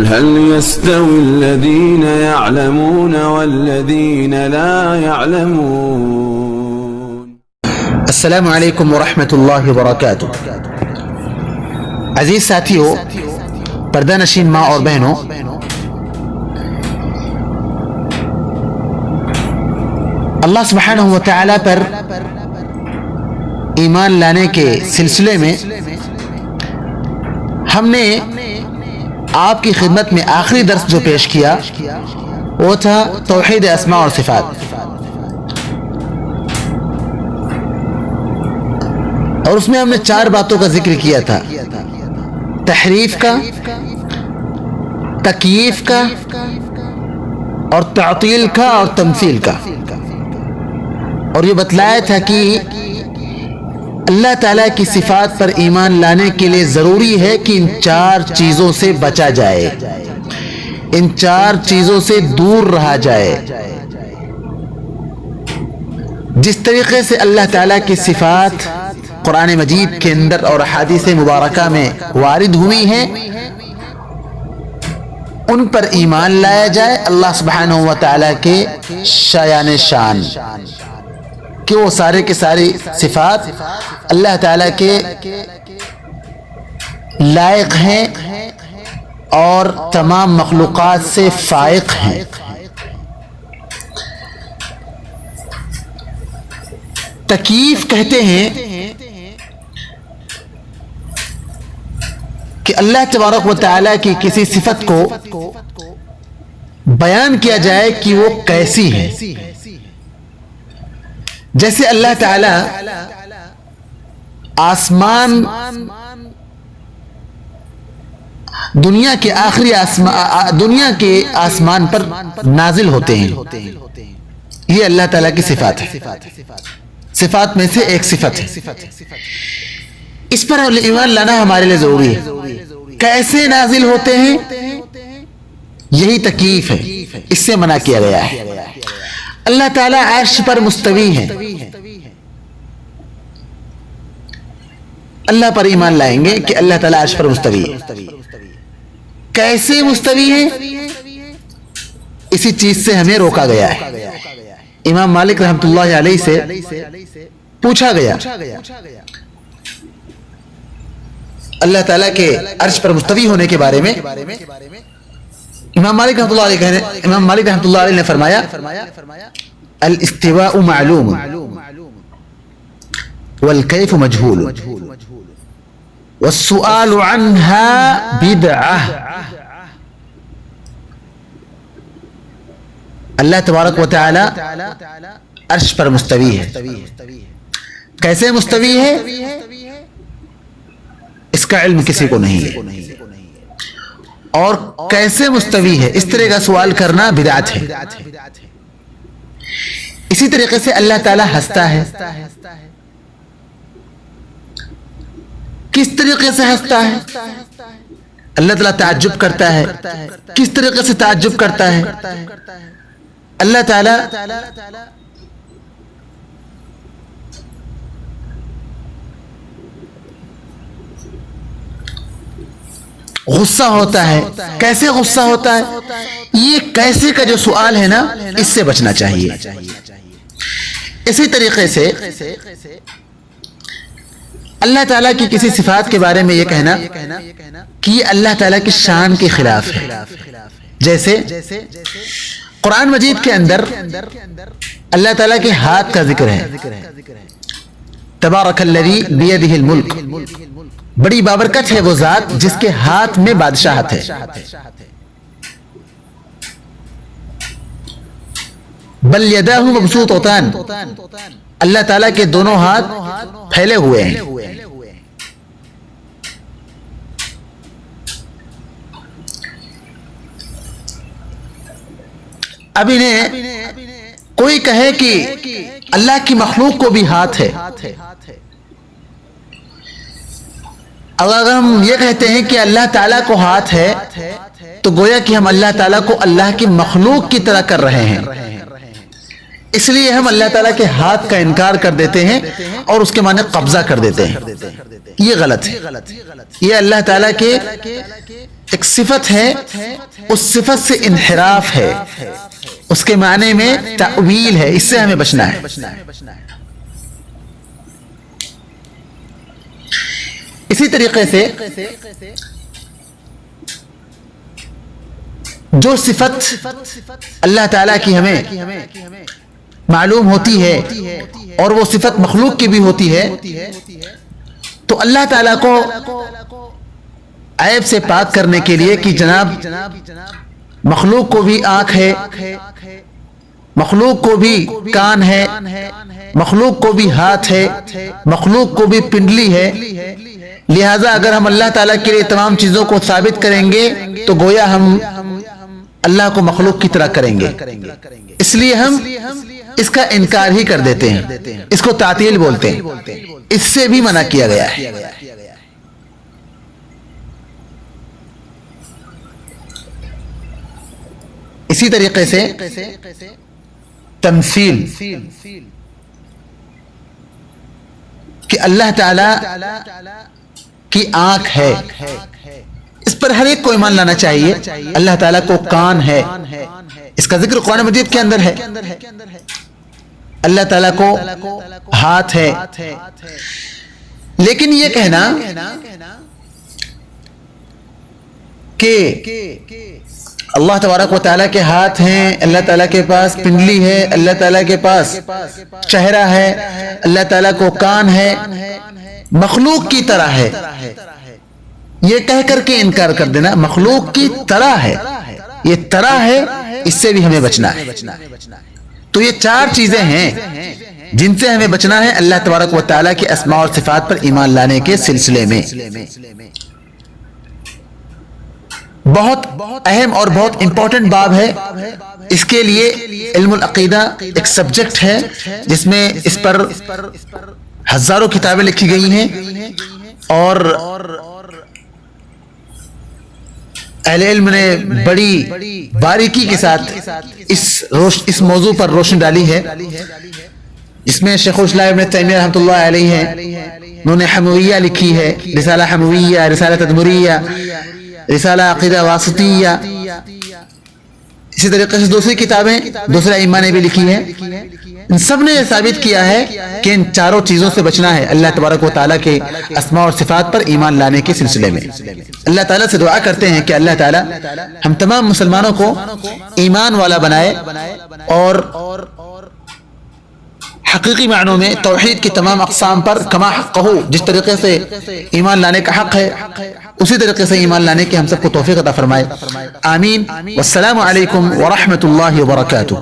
قل هل يستوي الذين يعلمون والذين لا يعلمون. السلام علیکم ورحمۃ اللہ وبرکاتہ. عزیز ساتھیوں، پردہ نشین ماں اور بہنوں، اللہ سبحانہ و تعالی پر ایمان لانے کے سلسلے میں ہم نے آپ کی خدمت میں آخری درس جو پیش کیا وہ تھا توحید اسماء اور صفات، اور اس میں ہم نے 4 باتوں کا ذکر کیا تھا: تحریف کا، تکییف کا، اور تعطیل کا، اور تمثیل کا. اور یہ بتلایا تھا کہ اللہ تعالیٰ کی صفات پر ایمان لانے کے لیے ضروری ہے کہ ان 4 چیزوں سے بچا جائے، ان 4 چیزوں سے دور رہا جائے. جس طریقے سے اللہ تعالیٰ کی صفات قرآن مجید کے اندر اور احادیث مبارکہ میں وارد ہوئی ہیں، ان پر ایمان لایا جائے. اللہ سبحانہ و تعالیٰ کے شایان شان کہ وہ سارے کے ساری صفات اللہ تعالیٰ کے لائق ہیں اور تمام مخلوقات سے فائق ہیں. تکییف کہتے ہیں کہ اللہ تبارک و تعالیٰ کی کسی صفت کو بیان کیا جائے کہ وہ کیسی ہے. جیسے اللہ تعالی آسمان، دنیا کے آسمان پر نازل ہوتے ہیں، یہ اللہ تعالیٰ کی صفات ہے، صفات میں سے ایک صفت ہے. اس پر ایمان لانا ہمارے لیے ضروری ہے. کیسے نازل ہوتے ہیں، یہی تکییف ہے، اس سے منع کیا گیا ہے. اللہ تعالیٰ عرش پر مستوی ہے، اللہ پر ایمان لائیں گے کہ اللہ تعالیٰ عرش پر مستوی ہے. کیسے مستوی ہے، اسی چیز سے ہمیں روکا گیا ہے. امام مالک رحمۃ اللہ علیہ سے پوچھا گیا اللہ تعالیٰ کے عرش پر مستوی ہونے کے بارے میں. امام مالک رحمۃ اللہ علیہ نے فرمایا: الاستواء معلوم والکیف مجہول والسؤال عنها بدعہ. اللہ تبارک و تعالی عرش پر مستوی ہے. کیسے مستوی ہے، اس کا علم کسی کو نہیں ہے، اور کیسے مستوی ہے اس طرح کا سوال کرنا بدعت ہے. اسی طریقے سے اللہ تعالیٰ ہنستا ہے، کس طریقے سے ہنستا ہے. اللہ تعالیٰ تعجب کرتا ہے، کس طریقے سے تعجب کرتا ہے. اللہ تعالیٰ غصہ ہوتا ہے، کیسے غصہ ہوتا ہے. یہ کیسے کا جو سوال ہے نا، اس سے بچنا چاہیے. اسی طریقے سے اللہ تعالیٰ کی کسی صفات کے بارے میں یہ کہنا کہ یہ اللہ تعالیٰ کی شان کے خلاف ہے. جیسے قرآن مجید کے اندر اللہ تعالیٰ کے ہاتھ کا ذکر ہے: تبارک الذی بیدہ الملک. بڑی بابرکت ہے وہ ذات جس کے ہاتھ میں بادشاہت ہے. بل یداہ مبسوطتان. اللہ تعالیٰ کے دونوں ہاتھ پھیلے ہوئے ہیں. اب انہیں کوئی کہے کہ اللہ کی مخلوق کو بھی ہاتھ ہے، اگر ہم یہ کہتے ہیں کہ اللہ تعالیٰ کو ہاتھ ہے تو گویا کہ ہم اللہ تعالیٰ کو اللہ کی مخلوق کی طرح کر رہے ہیں. اس لیے ہم اللہ تعالیٰ کے ہاتھ کا انکار کر دیتے ہیں اور اس کے معنی قبضہ کر دیتے ہیں. یہ غلط ہے. یہ اللہ تعالیٰ کے ایک صفت ہے، اس صفت سے انحراف ہے، اس کے معنی میں تأویل ہے، اس سے ہمیں بچنا ہے۔ اسی طریقے سے جو صفت اللہ تعالیٰ کی ہمیں معلوم ہوتی ہے اور وہ صفت مخلوق کی بھی ہوتی ہے، تو اللہ تعالیٰ کو عیب سے پاک کرنے کے لیے کہ جناب مخلوق کو بھی آنکھ ہے، مخلوق کو بھی کان ہے، مخلوق کو بھی ہاتھ ہے، مخلوق کو بھی پنڈلی ہے، لہذا اگر ہم اللہ تعالیٰ کے لیے تمام چیزوں کو ثابت کریں گے تو گویا ہم اللہ کو مخلوق کی طرح کریں گے، اس لیے ہم اس کا انکار ہی کر دیتے ہیں، اس کو تعطیل بولتے ہیں، اس سے بھی منع کیا گیا ہے۔ اسی طریقے سے تمثیل، کہ اللہ تعالی کی آنکھ ہے، اس پر ہر ایک کو ایمان لانا چاہیے۔ اللہ تعالیٰ کو کان ہے، اس کا ذکر قرآن مجید کے اندر ہے۔ اللہ تعالیٰ کو ہاتھ ہے، لیکن یہ کہنا کہ اللہ تبارک و تعالیٰ کے ہاتھ ہیں، اللہ تعالیٰ کے پاس پنڈلی ہے، اللہ تعالیٰ کے پاس چہرہ ہے، اللہ تعالیٰ کو کان ہے، مخلوق کی طرح ہے، یہ کہہ کر کے انکار کر دینا مخلوق کی طرح ہے، یہ طرح ہے، اس سے بھی ہمیں بچنا ہے۔ تو یہ چار چیزیں ہیں جن سے ہمیں بچنا ہے اللہ تبارک و تعالیٰ کے اسماء اور صفات پر ایمان لانے کے سلسلے میں۔ بہت اہم اور بہت امپورٹنٹ باب ہے، اس کے لیے علم العقیدہ ایک سبجیکٹ ہے جس میں اس پر ہزاروں کتابیں لکھی گئی ہیں، اور اہل علم نے بڑی باریکی کے ساتھ اس موضوع پر روشنی ڈالی ہے، جس میں شیخ الاسلام ابن تیمیہ رحمۃ اللہ علیہ ہیں، انہوں نے حمویہ لکھی ہے، رسالہ حمویہ، رسالہ تدمریہ، رسالہ عقیدہ واسطیہ، اسی طریقے سے دوسری کتابیں دوسرے ائمہ نے بھی لکھی ہیں۔ ان سب نے یہ ثابت کیا ہے کہ ان چاروں چیزوں سے بچنا ہے اللہ تبارک و تعالیٰ کے اسماء اور صفات پر ایمان لانے کے سلسلے میں۔ اللہ تعالیٰ سے دعا کرتے ہیں کہ اللہ تعالیٰ ہم تمام مسلمانوں کو ایمان والا بنائے اور حقیقی معنوں میں توحید کی تمام اقسام پر کما حق ہو، جس طریقے سے ایمان لانے کا حق ہے اسی طریقے سے ایمان لانے کی ہم سب کو توفیق عطا فرمائے، آمین۔ والسلام علیکم ورحمۃ اللہ وبرکاتہ۔